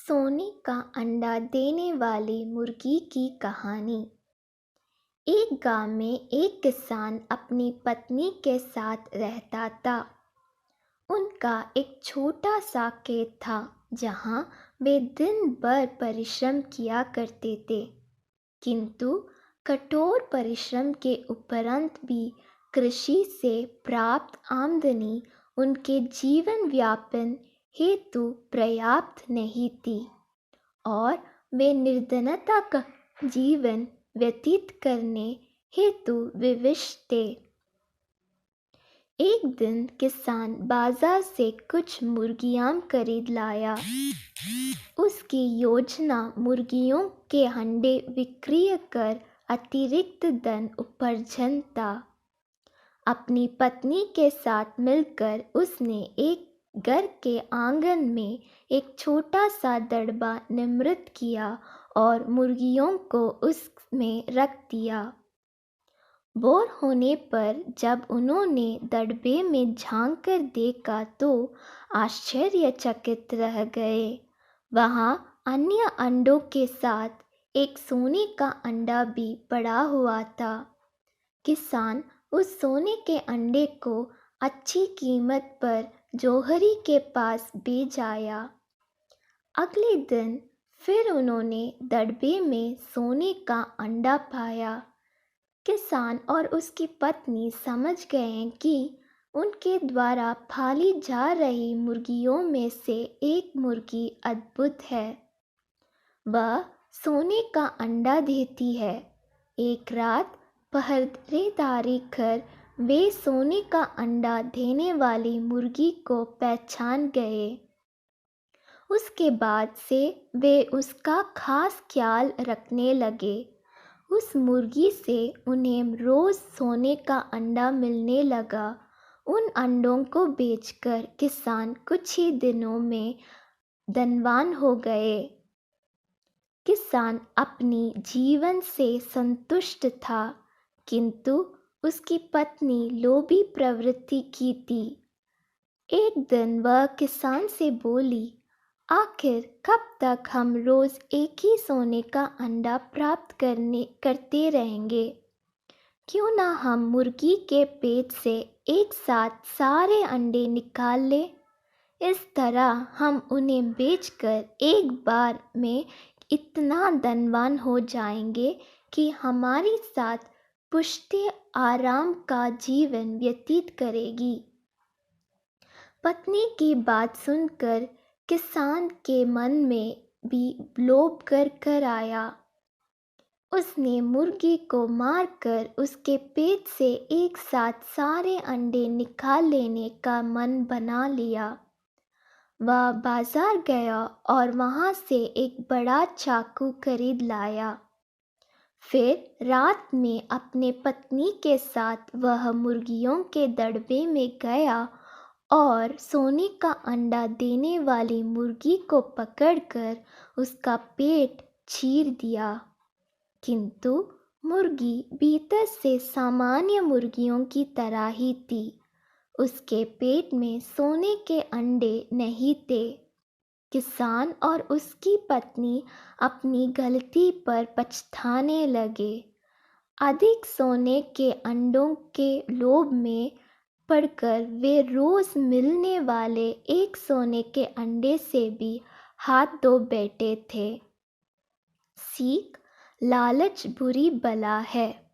सोने का अंडा देने वाली मुर्गी की कहानी। एक गांव में एक किसान अपनी पत्नी के साथ रहता था। उनका एक छोटा सा खेत था जहां वे दिन भर परिश्रम किया करते थे। किंतु कठोर परिश्रम के उपरांत भी कृषि से प्राप्त आमदनी उनके जीवन यापन हेतु पर्याप्त नहीं थी और वे निर्धनता का जीवन व्यतीत करने हेतु विवश थे। एक दिन किसान बाजार से कुछ मुर्गियां खरीद लाया। उसकी योजना मुर्गियों के अंडे विक्रय कर अतिरिक्त धन उपार्जन था। अपनी पत्नी के साथ मिलकर उसने एक घर के आंगन में एक छोटा सा दड़बा निर्मित किया और मुर्गियों को उसमें रख दिया। भोर होने पर जब उन्होंने दड़बे में झांक कर देखा तो आश्चर्यचकित रह गए। वहां अन्य अंडों के साथ एक सोने का अंडा भी पड़ा हुआ था। किसान उस सोने के अंडे को अच्छी कीमत पर जौहरी के पास बेच आया। अगले दिन फिर उन्होंने दड़बे में सोने का अंडा पाया। किसान और उसकी पत्नी समझ गए कि उनके द्वारा पाली जा रही मुर्गियों में से एक मुर्गी अद्भुत है। वह सोने का अंडा देती है। एक रात पहरेदारी कर वे सोने का अंडा देने वाली मुर्गी को पहचान गए। उसके बाद से वे उसका खास ख्याल रखने लगे। उस मुर्गी से उन्हें रोज सोने का अंडा मिलने लगा। उन अंडों को बेचकर किसान कुछ ही दिनों में धनवान हो गए। किसान अपनी जीवन से संतुष्ट था, किंतु उसकी पत्नी लोभी प्रवृत्ति की थी। एक दिन वह किसान से बोली, आखिर कब तक हम रोज एक ही सोने का अंडा प्राप्त करते रहेंगे? क्यों ना हम मुर्गी के पेट से एक साथ सारे अंडे निकाल लें? इस तरह हम उन्हें बेचकर एक बार में इतना धनवान हो जाएंगे कि हमारे साथ पुष्टि आराम का जीवन व्यतीत करेगी। पत्नी की बात सुनकर किसान के मन में भी लोभ कर आया। उसने मुर्गी को मारकर उसके पेट से एक साथ सारे अंडे निकाल लेने का मन बना लिया। वह बाजार गया और वहां से एक बड़ा चाकू खरीद लाया। फिर रात में अपने पत्नी के साथ वह मुर्गियों के दड़बे में गया और सोने का अंडा देने वाली मुर्गी को पकड़कर उसका पेट चीर दिया। किंतु मुर्गी भीतर से सामान्य मुर्गियों की तरह ही थी। उसके पेट में सोने के अंडे नहीं थे। किसान और उसकी पत्नी अपनी गलती पर पछताने लगे। अधिक सोने के अंडों के लोभ में पड़कर वे रोज मिलने वाले एक सोने के अंडे से भी हाथ धो बैठे थे। सीख, लालच बुरी बला है।